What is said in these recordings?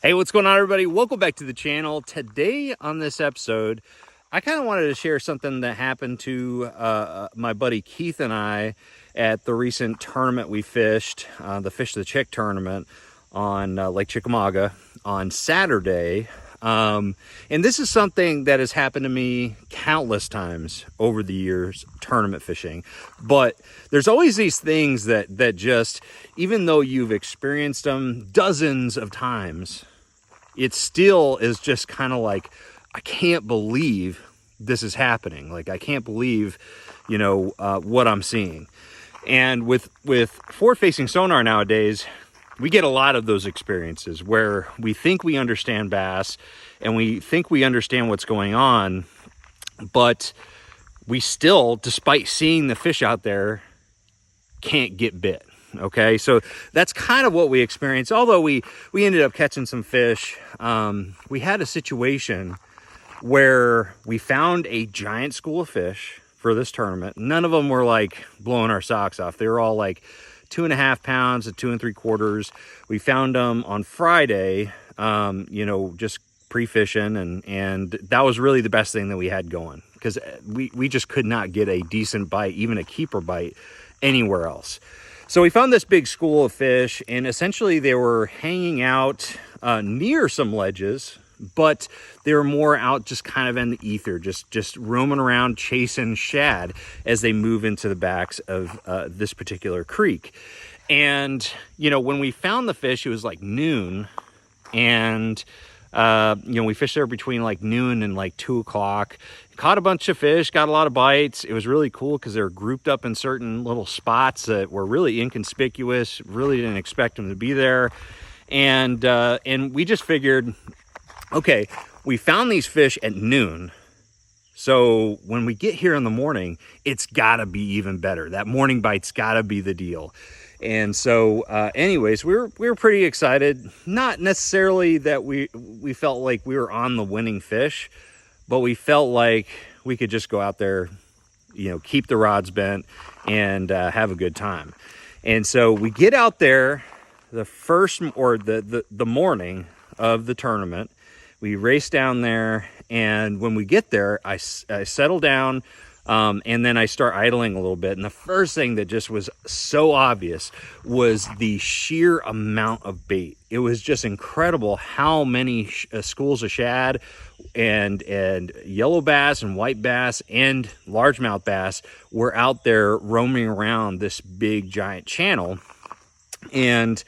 Hey, what's going on, everybody? Welcome back to the channel. Today on this episode, I kind of wanted to share something that happened to my buddy Keith and I at the recent tournament we fished, the Fish the Chick tournament on Lake Chickamauga on Saturday. And this is something that has happened to me countless times over the years, tournament fishing. But there's always these things that just, even though you've experienced them dozens of times, it still is just kind of like, I can't believe this is happening. Like, I can't believe, what I'm seeing. And with forward-facing sonar nowadays, we get a lot of those experiences where we think we understand bass and we think we understand what's going on, but we still, despite seeing the fish out there, can't get bit. Okay, so that's kind of what we experienced. Although we ended up catching some fish, we had a situation where we found a giant school of fish for this tournament. None of them were like blowing our socks off. They were all like 2.5 pounds to 2 3/4. We found them on Friday, just pre-fishing, and that was really the best thing that we had going, because we just could not get a decent bite, even a keeper bite, anywhere else. So we found this big school of fish, and essentially they were hanging out near some ledges, but they were more out just kind of in the ether, just roaming around chasing shad as they move into the backs of this particular creek. And, when we found the fish, it was like noon, and we fished there between like noon and like 2 o'clock. Caught a bunch of fish, got a lot of bites. It was really cool because they were grouped up in certain little spots that were really inconspicuous. Really didn't expect them to be there. And we just figured, okay, we found these fish at noon. So when we get here in the morning, it's gotta be even better. That morning bite's gotta be the deal. And so anyways, we were pretty excited. Not necessarily that we felt like we were on the winning fish, but we felt like we could just go out there, keep the rods bent and have a good time. And so we get out there the morning of the tournament. We race down there, and when we get there, I settle down, and then I start idling a little bit. And the first thing that just was so obvious was the sheer amount of bait. It was just incredible how many schools of shad and yellow bass and white bass and largemouth bass were out there roaming around this big giant channel. And,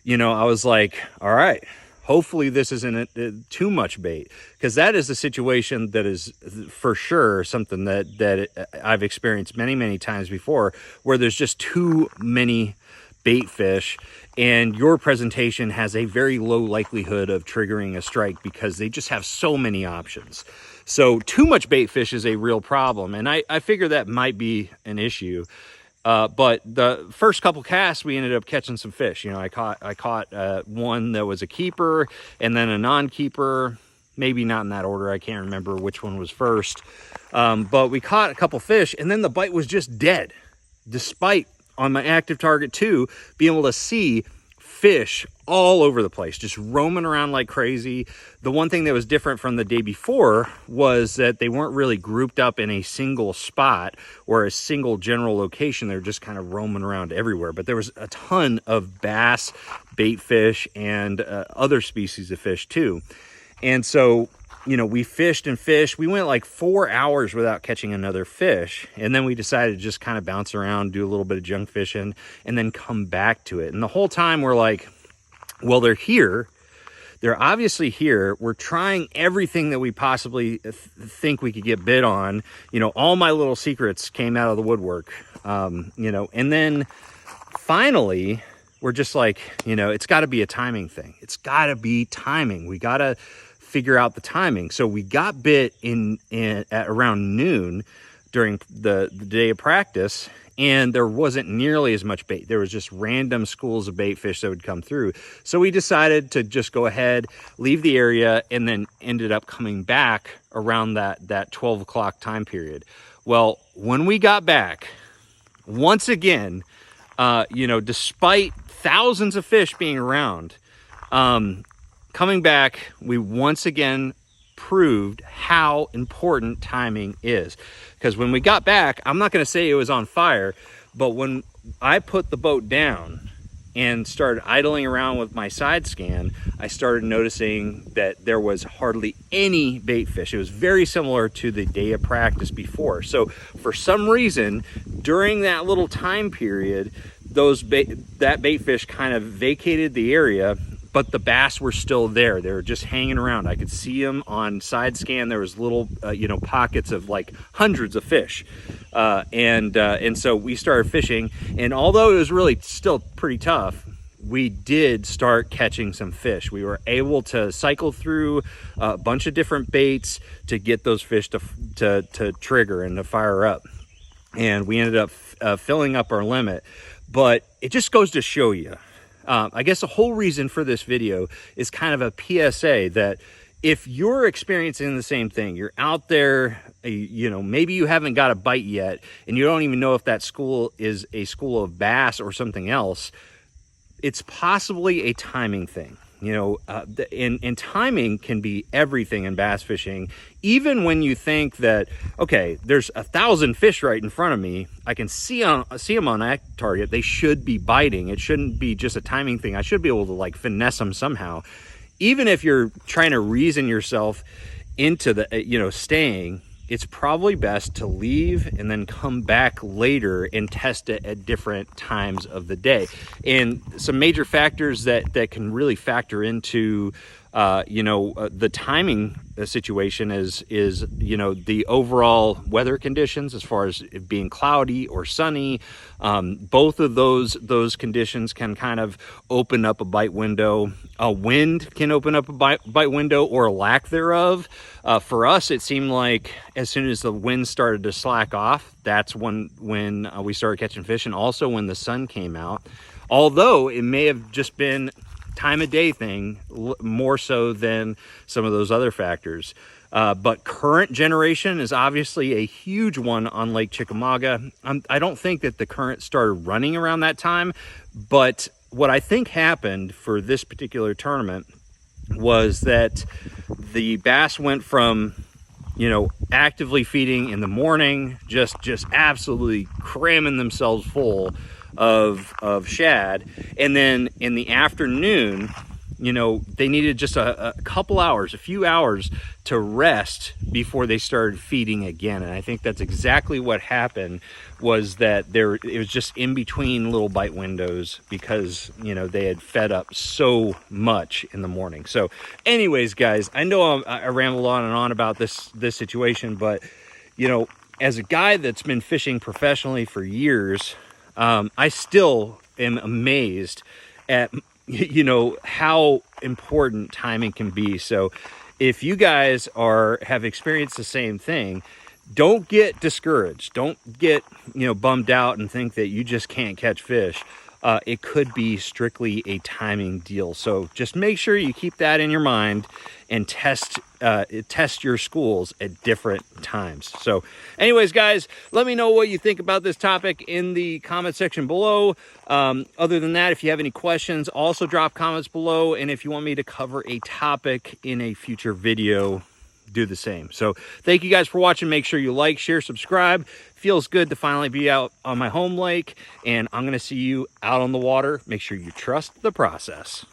I was like, all right, hopefully this isn't too much bait, because that is the situation that is for sure something that I've experienced many, many times before, where there's just too many bait fish and your presentation has a very low likelihood of triggering a strike because they just have so many options. So too much bait fish is a real problem, and I figure that might be an issue. But the first couple casts, we ended up catching some fish. I caught one that was a keeper and then a non-keeper, maybe not in that order. I can't remember which one was first. But we caught a couple fish, and then the bite was just dead, despite on my active target 2 being able to see fish all over the place, just roaming around like crazy. The one thing that was different from the day before was that they weren't really grouped up in a single spot or a single general location. They're just kind of roaming around everywhere. But there was a ton of bass, bait fish, and other species of fish too. And so, we fished and fished. We went like 4 hours without catching another fish. And then we decided to just kind of bounce around, do a little bit of junk fishing, and then come back to it. And the whole time we're like, well, they're here. They're obviously here. We're trying everything that we possibly think we could get bit on. All my little secrets came out of the woodwork. And then finally, we're just like, it's got to be a timing thing. It's got to be timing. We got to figure out the timing. So we got bit at around noon during the day of practice, and there wasn't nearly as much bait. There was just random schools of bait fish that would come through. So we decided to just go ahead, leave the area, and then ended up coming back around that 12 o'clock time period. Well, when we got back, once again, despite thousands of fish being around, coming back, we once again proved how important timing is. Because when we got back, I'm not going to say it was on fire, but when I put the boat down and started idling around with my side scan, I started noticing that there was hardly any bait fish. It was very similar to the day of practice before. So for some reason, during that little time period, that bait fish kind of vacated the area, but the bass were still there. They were just hanging around. I could see them on side scan. There was little, pockets of like hundreds of fish. And so we started fishing, and although it was really still pretty tough, we did start catching some fish. We were able to cycle through a bunch of different baits to get those fish to trigger and to fire up. And we ended up filling up our limit. But it just goes to show you, I guess the whole reason for this video is kind of a PSA that if you're experiencing the same thing, you're out there, maybe you haven't got a bite yet, and you don't even know if that school is a school of bass or something else, it's possibly a timing thing. And timing can be everything in bass fishing. Even when you think that, okay, there's 1,000 fish right in front of me, I can see them on that target, they should be biting. It shouldn't be just a timing thing. I should be able to like finesse them somehow. Even if you're trying to reason yourself into the, staying, it's probably best to leave and then come back later and test it at different times of the day. And some major factors that can really factor into the timing situation is the overall weather conditions, as far as it being cloudy or sunny. Both of those conditions can kind of open up a bite window. A wind can open up a bite window, or a lack thereof. For us, it seemed like as soon as the wind started to slack off, that's when we started catching fish, and also when the sun came out. Although it may have just been time of day thing more so than some of those other factors. But current generation is obviously a huge one on Lake Chickamauga. I don't think that the current started running around that time, but what I think happened for this particular tournament was that the bass went from actively feeding in the morning, just absolutely cramming themselves full of shad, and then in the afternoon, they needed just a few hours to rest before they started feeding again. And I think that's exactly what happened, was that it was just in between little bite windows, because they had fed up so much in the morning. So anyways, guys, I know I ramble on and on about this situation, but as a guy that's been fishing professionally for years, I still am amazed at how important timing can be. So if you guys have experienced the same thing, don't get discouraged. Don't get bummed out and think that you just can't catch fish. It could be strictly a timing deal. So just make sure you keep that in your mind and test your schools at different times. So anyways, guys, let me know what you think about this topic in the comment section below. Other than that, if you have any questions, also drop comments below. And if you want me to cover a topic in a future video, do the same. So thank you guys for watching. Make sure you like, share, subscribe. Feels good to finally be out on my home lake, and I'm going to see you out on the water. Make sure you trust the process.